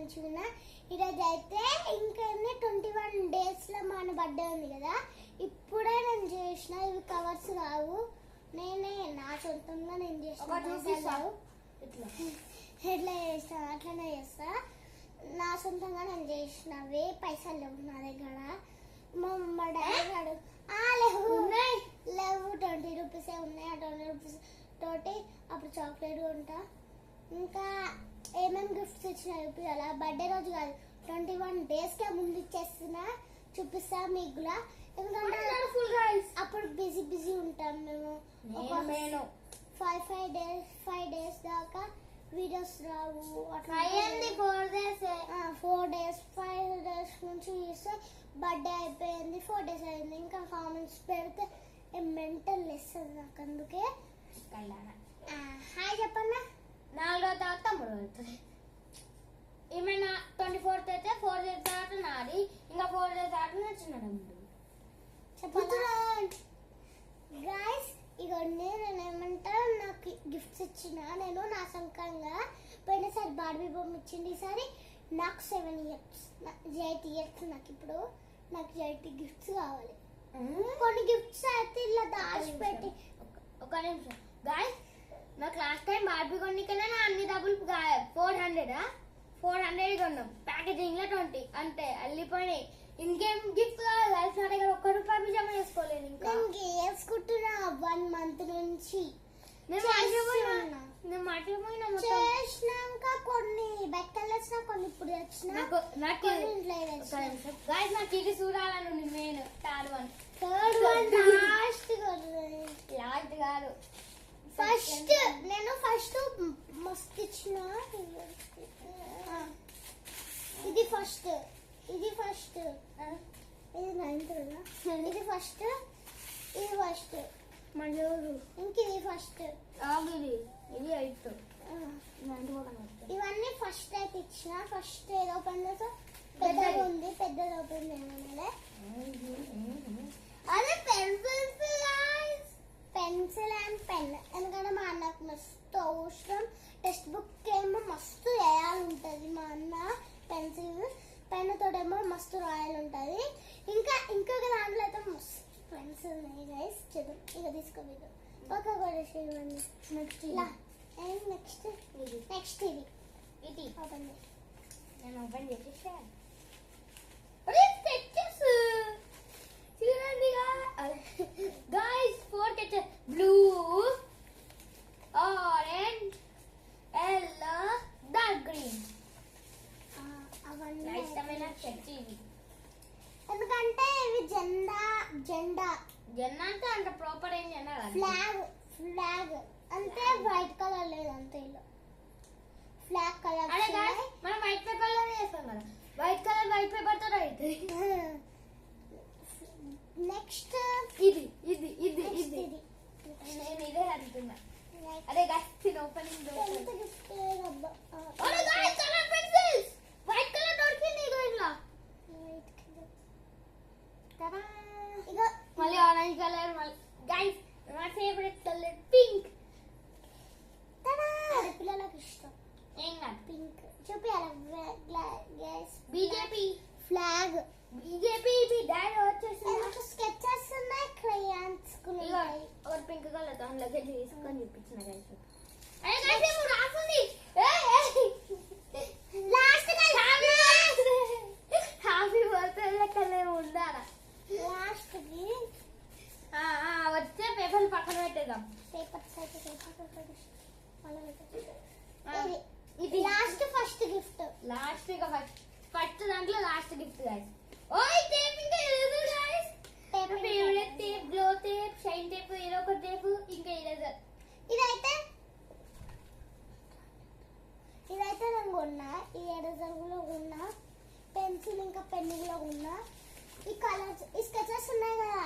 మంచిగా. ఈరోజు అయితే ఇంకా 21 డేస్లో మన బర్త్డే ఉంది కదా. ఇప్పుడే నేను చేసిన, ఇవి కవర్స్ కావు, నేనే నా సొంతంగా నేను చేసిన. ఎట్లా చేస్తా అట్లనే చేస్తా, నా సొంతంగా నేను చేసినవి. పైసలు లేవు నా దగ్గర. మా డాడీ లేవు 20 రూపీసే ఉన్నాయి. ఆ 20 రూపీస్ తోటి అప్పుడు చాక్లెట్ కొంటా. ఇంకా ఏమేమి గిఫ్ట్స్ ఇచ్చినా చూపించాలా. బర్త్డే రోజు కాదు, 21 డేస్కే ముందు ఇచ్చేస్తున్నా, చూపిస్తా మీకు కూడా. ఎందుకంటే అప్పుడు బిజీ ఉంటాం మేము. ఒక 5 డేస్ దాకా వీడియోస్ రావు. 4 డేస్ 5 డేస్ నుంచి చూస్తే బర్త్డే అయిపోయింది, 4 డేస్ అయింది. ఇంకా కామెంట్స్ పెడితే మెంటల్ ఇస్తుంది నాకు. అందుకే హాయ్ చెప్పన్నా. 4వ తర్వాత తమ్ముడు అవుతుంది. ఏమైనా 24th అయితే 4 డేస్ తర్వాత నాది, ఇంకా 4 డేస్ తర్వాత నా చిన్న తమ్ముడు. చెప్పన్నా గాయస్, ఇక నేను ఏమంటా, నాకు గిఫ్ట్స్ ఇచ్చిన నేను నా సంకంగా. పోయినసారి బార్బీ బొమ్మ ఇచ్చింది, ఈసారి నాకు 7 ఇయర్స్ 8 ఇయర్స్. నాకు 8 గిఫ్ట్స్ కావాలి. కొన్ని గిఫ్ట్స్ అయితే ఇలా దాచిపెట్టి. ఒక నిమిషం గాయస్, నాకు లాస్ట్ టైం బార్బీ కొన్నికన్నా నా అన్ని డబ్బులు 400 కొన్నాం. ప్యాకేజింగ్ లో 20 అంతే వెళ్ళిపోయినాయి. ఇంకేం గిఫ్ట్ కావాలి గాయస్, నా దగ్గర ₹1 జమ చేసుకోలేదు. ఇంకా వేసుకుంటున్నా 1 మంత్ నుంచి. నేను మర్చిపోయినా చేసినాక కొన్ని బెక్కలేసిన, కొన్ని ఇప్పుడు వచ్చిన. నాకు ఇది చూడాలని ఉంది. మెయిన్ థర్డ్ వన్ లాస్ట్ కాదు, ఫస్ట్. నేను ఫస్ట్ మస్తు ఇచ్చిన. ఇది ఫస్ట్, ఇది 9th కదా. ఇది ఫస్ట్, మళ్ళీ ఇంక ఇది ఫస్ట్, ఇది 8th. ఇవన్నీ ఫస్ట్ అయితే ఇచ్చిన. ఫస్ట్ ఏదో ఓపెన్ చేస్తా, పెద్దగా ఉంది, పెద్దది ఓపెన్ చేయమని. అదే పెన్సిల్ అండ్ పెన్. ఎందుకంటే మా అన్నకు మస్తు అవసరం. టెక్స్ట్ బుక్ ఏమో మస్తు వేయాలి ఉంటుంది. మా అన్న పెన్ తోటేమో మస్తు రాయాలి ఉంటుంది. ఇంకొక దాంట్లో అయితే మస్తు పెన్స్ ఉన్నాయి గైస్. చూద్దాం, ఇక తీసుకోలేదు. ఒక నెక్స్ట్ ఇది ఓపెన్ చేసి నేను ఓపెన్ చేసేసా. Guys 4 sketches, blue, orange, yellow, dark green. అవన్నీ ఇష్టమైన స్కెచ్ ఇవి. ఎందుకంటే ఇవి జెండా అంటే అంత ప్రాపర్ ఏం జెండా కాదు, ఫ్లాగ్ అంటే వైట్ కలర్ లేదు అంతే. ఇలా ఫ్లాగ్ కలర్. అదే గాయ్స్, మనం వైట్ పేపర్ లోనే చేస్తాం కదా. వైట్ పేపర్ తో అవుతుంది. నెక్స్ట్ ఇది నేను ఇదే అడుగుతున్నా. అదే గాయ్స్, నేను opening colour pencils. White colour దొరికింది ఇగో ఇట్లా. మళ్ళీ ఆరెంజ్ కలర్. గైస్, నా ఫేవరెట్ కలర్ పింక్. పిల్లలకు ఇష్టం ఏం కాదు, పింక్. చూపియాలి బీజేపీ ఫ్లాగ్. బీజేపీ డాడీ వచ్చేసి స్కెచెస్ ఉన్నాయి, క్రేయాన్స్ ఉన్నాయి. ఒక పింక్ కలర్ దాంట్లోకి తీసుకొని చూపించిన గైస్. రాస్తుంది లాస్ట్ హ్యాపీ బర్త్డే లెక్కలే ఉండాలా. లాస్ట్ కి వచ్చే పేపర్లు పక్కన పెట్టేద్దాం. ఇది లాస్ట్ ఫస్ట్ గిఫ్ట్. ఫస్ట్ దాంట్లో లాస్ట్ గిఫ్ట్ గైస్. ఓయ్ టేప్ ఇంకా లేదు guys. Favourite tape, glow tape, shine tape, ఏదో ఒక టేప్, ఇంకా ఇరేజర్. ఇదైతే నేను కొన్నా. ఈ ఎరేజర్ కూడా కొన్నా, పెన్సిల్ ఇంకా పెన్ కూడా కొన్నా. ఈ కలర్స్, ఈ స్కెచెస్ ఉన్నాయి కదా,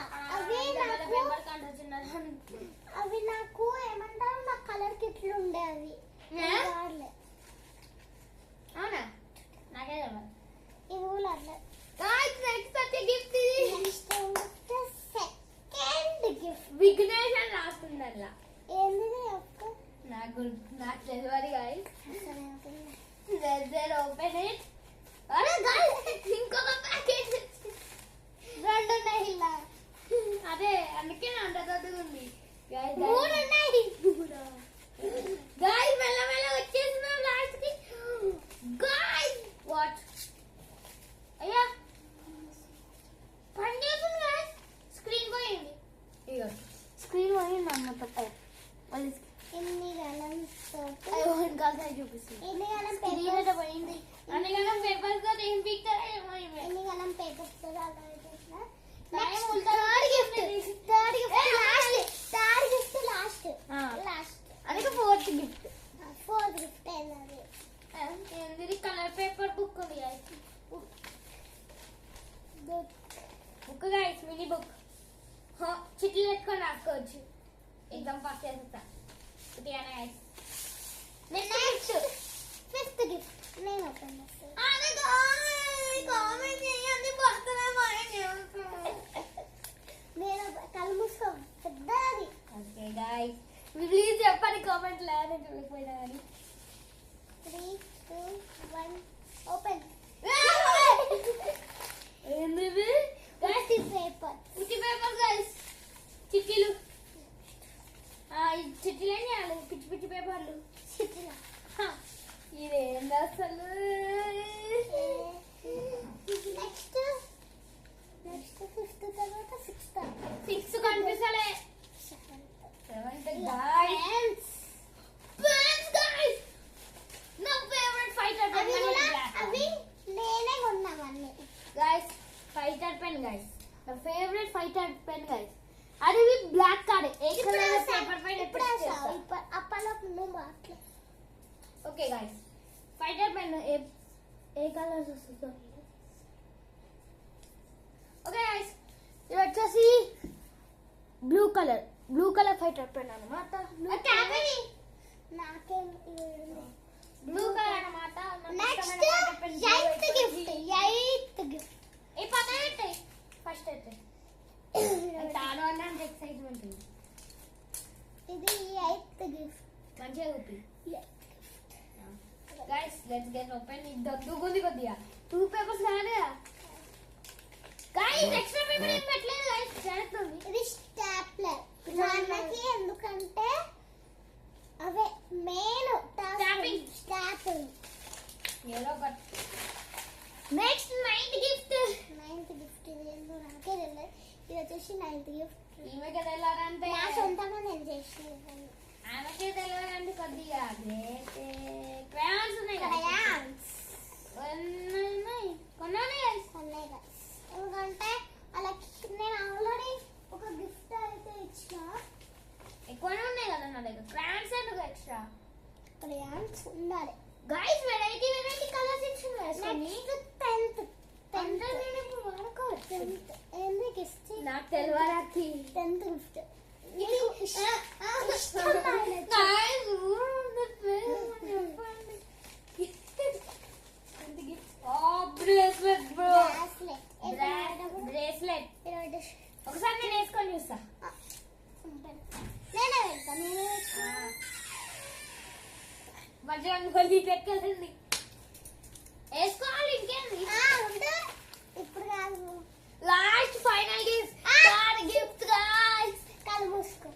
అవి నాకు ఏమంటారు, నా కలర్ కిట్లు ఉండే. అవి అవునా, నాకే తెలియదు. ఇవి కూడా అట్లా. సెకండ్ గిఫ్ట్ విఘ్నేష్ అని రాస్తుంది అట్లా. ఏంది నాకు తెలియదు గైస్. Let's open it. అరే guys, ఇంకొక ప్యాకెట్ రెండు ఉన్నాయి ఇలా. అదే అందుకే అంత దొడ్డుగా ఉంది మూడు ఉన్నాయి. గాయ్స్ మెల్ల మెల్ల వచ్చేస్తున్నాం లాస్ట్ కి గాయ్స్ వాట్ అయ్యా పని చేస్తుంది గాయ్స్ స్క్రీన్ పోయింది ఇగో స్క్రీన్ పోయింది అన్నమాట ఎన్ని గణం అయ్యో ఇంకా చూపిస్తుంది ఎన్ని గణం స్క్రీన్ పేపర్స్ అయితే పోయింది అందుకని పేపర్స్ తో ఏం పీక్తారా ఏమో ఎన్ని గణం పేపర్స్ తో అలా చేసిన టైం థర్డ్ గిఫ్ట్ లాస్ట్ అందుకే ఫోర్త్ గిఫ్ట్ ఫోర్త్ గిఫ్ట్ అయినది. ఏంది కలర్ పేపర్ బుక్ ఉంది guys book guys mini book చిట్లు పెట్టుకొని రాసుకోవచ్చు ఎగ్జామ్ పాస్ చేస్తా ఉట్టిగానే గాయ్స్ నెక్స్ట్ ఫిఫ్త్ గిఫ్ట్ నేను ఓపెన్ చేస్తాను. కామెంట్ చేయండి పడుతున్నా నేను కళ్ళు మూసుకో పెద్దది. ఓకే గాయ్స్ ప్లీజ్ చెప్పండి కామెంట్ లో నేను చూడకపోయినా కానీ 3, 2, 1 ఓపెన్. ఏంది ఫిఫ్టీ పేపర్ ఉట్టి పేపర్ గాయ్స్ చిట్టీలు ఈ చిట్టీలేని చేయాలి పిచ్చి పిచ్చి పేపర్లు చిట్టిలా. ఇదేంది అసలు నెక్స్ట్ ఫిఫ్త్ తర్వాత సిక్స్త్ 6 కనిపిస్తలే 7th గాయ్స్ నా ఫేవరెట్ ఫైటర్ అవి నేనే కొన్నామన్నీ. గాయ్స్ ఫైటర్ పెన్ గాయ్స్ నా ఫేవరెట్ ఫైటర్ పెన్ గాయ్స్ అది బ్లాక్ కార్డ్ ఏ కలర్ పేపర్ పైన ఇప్పుడు అప్పలో నువ్వు అట్లా ఓకే గాయ్స్ ఫైటర్ పెన్ ఏ కలర్స్ వస్తుందో ఓకే గాయ్స్ ఇది వచ్చేసి బ్లూ కలర్ ఫైటర్ పెన్ అన్నమాట నాకేం బ్లూ కలర్ అన్నమాట నెక్స్ట్ ఎయిత్ గిఫ్ట్ ఏ పక్కన పెట్టే ఫస్ట్ అయితే తాను అన్నంత ఎక్సైట్మెంట్ ఉంది ఇది ఎయిత్ గిఫ్ట్ మంచిగా చూపి గైస్ లెట్స్ గెట్ ఓపెన్ ఇది దొడ్డుకుంది కొద్దిగా 2 పేపర్స్ కాదు గైస్ ఎక్స్ట్రా పేపర్ ఏం పెట్టలేదు గైస్ చేస్తుంది ఇది స్టాప్లర్ నాన్నకి ఎందుకంటే అవే మెయిన్ Stamping. స్టాప్లింగ్. ఏదో ఒకటి next 9th gift ninth gift ఇది ఏందో నాకే తెలియదు. ఇది వచ్చేసి నైన్త్ గిఫ్ట్ ఈమెకి తెలియాలంటే నా సొంతంగా నేను చేసినది. ఆమెకి తెలియాలంటే కొద్దిగా క్రయాన్స్ ఉన్నాయి కదా క్రయాన్స్ కొన్నాను గైస్ ఉన్నాయి guys. ఎందుకంటే వాళ్ళకి నేను ఆల్రెడీ ఒక గిఫ్ట్ అయితే ఇచ్చిన. ఎక్కువనే ఉన్నాయి కదా నా దగ్గర క్రయాన్స్ ఎందుకు ఎక్స్ట్రా క్రయాన్స్ ఉండాలి. గైస్ వెరైటీ కలర్స్ ఇచ్చింది నెక్స్ట్ టెన్త్ అంటే నేను ఇప్పుడు వాడుకోవచ్చు ఎందుకు ఇస్తే నాకు తెలియాలి 10th gift bracelet bro bracelet bracelet ఒకసారి నేను వేసుకొని చూస్తా నేనే వెళ్తాను. మంచిగా మళ్ళీ పెట్టేసింది వేసుకోవాలి ఇంకేంది ఇప్పుడు కాదు last final gift third gift guys కళ్ళు మూసుకో.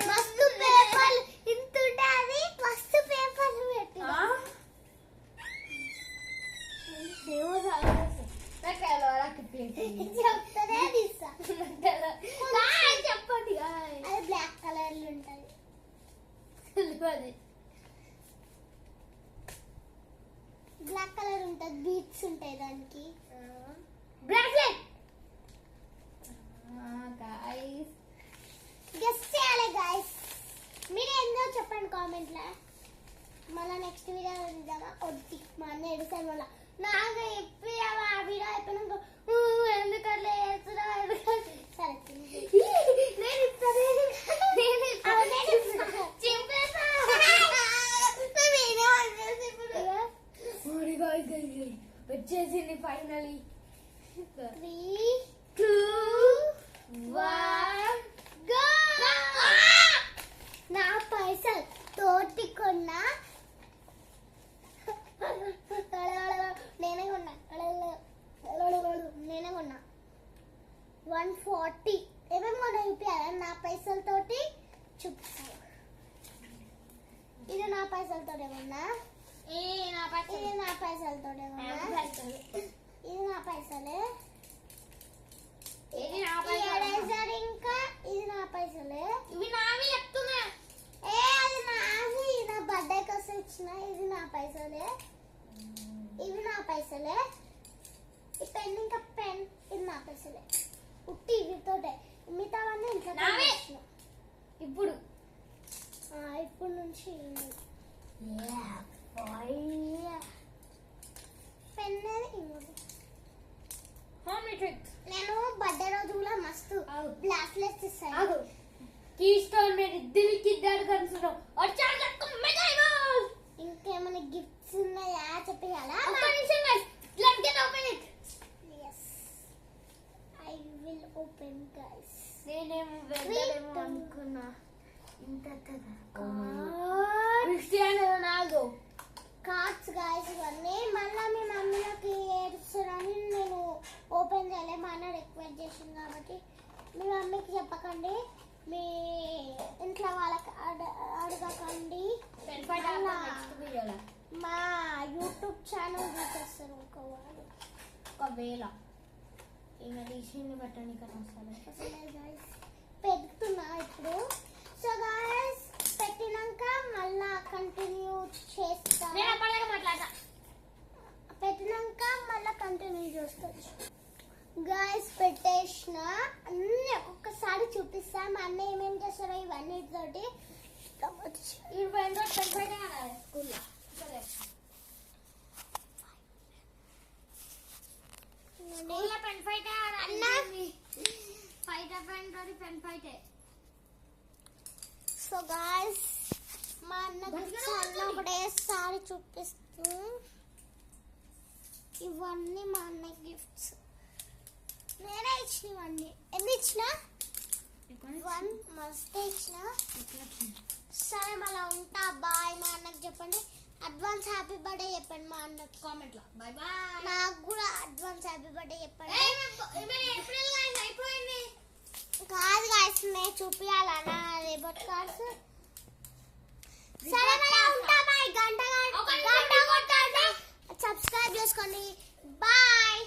మస్తు పేపర్లు ఇంత ఉంటుంది. మస్తు పేపర్లు పెట్టి చెప్తానే తీస్తా. చెప్పండి అది బ్లాక్ కలర్ లో ఉంటది. బ్లాక్ కలర్ ఉంటది. బీట్స్ ఉంటాయి దానికి. బ్రాస్లెట్ గాయ్స్ గెస్ చేయాలి గాయస్. మీరు ఏందో చెప్పండి కామెంట్ లో. మళ్ళీ నెక్స్ట్ వీడియో ఇద్దామా వద్ది మా అన్న ఎడుసాను మళ్ళీ నాకు చెప్పి ఆ వీడియో అయిపోయినాక ఎందుకు అట్లా చేస్తున్నావు సరే నేను ఇస్తాను వచ్చేసింది ఫైనలీ 3, 2 1 go. నా పైసలు ఏమన్నా ఏ నా పైసలు ఇది నా పైసలతో ఏమన్నా ఇది నా పైసలే ఇది నా ఈ ఎరేజర్ ఇంకా ఇది నా పైసలే ఇవి నావి చెప్తున్నా ఏ అది నావి నా బర్త్డే కోసం ఇచ్చిన ఇది నా పైసలే ఇవి నా పైసలే ఈ పెన్ ఇంకా పెన్ ఇది నా పైసలే ఉట్టి ఇవితోటే మిగతావన్నీ ఇంట్లో నావే. తెచ్చిన. ఇప్పుడు ఇప్పుడు నుంచి పెన్ ఇంకోటి హోమ్ ట్రిక్ నేను బర్త్డే రోజు కూడా మస్తు ఆగు. బ్లాస్లెస్ ఇస్తాను ఆగు కీస్టోన్ मेरे दिल की धड़कन सुनो और चार लक्को मेगा बॉल ఇంకేమైనా గిఫ్ట్స్ ఉన్నాయా చెప్పేయాలా ఒక్క నిమిషం guys let's get open it yes I will open guys నేనేమో Wait. వెళ్తానేమో అనుకున్నా ఇంత Cards. Cristiano Ronaldo cards guys ఇవన్నీ మళ్ళీ మీ మమ్మీలోకి ఏడుస్తారని నేను ఓపెన్ చేయలే మా అన్న రిక్వెస్ట్ చేసింది కాబట్టి మీ మమ్మీకి చెప్పకండి మీ ఇంట్లో వాళ్ళకి అడగకండి పెన్ ఫైట్ అలా. నెక్స్ట్ వీడియోలో మా యూట్యూబ్ ఛానల్ చూసేస్తారు ఇంకో వాళ్ళు ఒకవేళ ఈమె తీసింది బట్టని కదా అసలే గాయస్ పెడుతున్నా ఇప్పుడు సో గాయస్ పెట్టినాక మళ్ళా కంటిన్యూ చేస్తా నేను అప్పటిదాకా మాట్లాడతా పెట్టినాక మళ్ళీ కంటిన్యూ చేసుకోవచ్చు గాయస్ పెట్టేసిన అన్ని ఒక్కొక్కసారి చూపిస్తా మా అన్న ఏమేమి చేస్తారో ఇవన్నీ తోటి ఈ పెన్ ఫైట్ అనాలి స్కూల్లో సరే స్కూల్లో పెన్ ఫైట్ అన్న. Fight pen fight so guys మా అన్నకి చాలా ఒకటేసారి చూపిస్తూ ఇవన్నీ మా అన్న గిఫ్ట్స్ నేనే ఇచ్చిన ఇవన్నీ ఎన్ని ఇచ్చిన వన్ మస్త్ ఇచ్చిన సరే మళ్ళీ ఉంటా బాయ్ మా అన్నకి చెప్పండి అడ్వాన్స్ హ్యాపీ బర్త్డే చెప్పండి మా అన్నకి కామెంట్ లో బై బై నాకు కూడా అడ్వాన్స్ హ్యాపీ బర్త్డే చెప్పండి ఏప్రిల్ గైస్ అయిపోయింది కాదు గాయస్ నేను చూపించాలన్నా రేబట్ కార్డ్స్ సరే మరి ఉంటా బాయ్ గంట ఒక గంట కొట్టండి సబ్స్క్రైబ్ చేసుకోండి బాయ్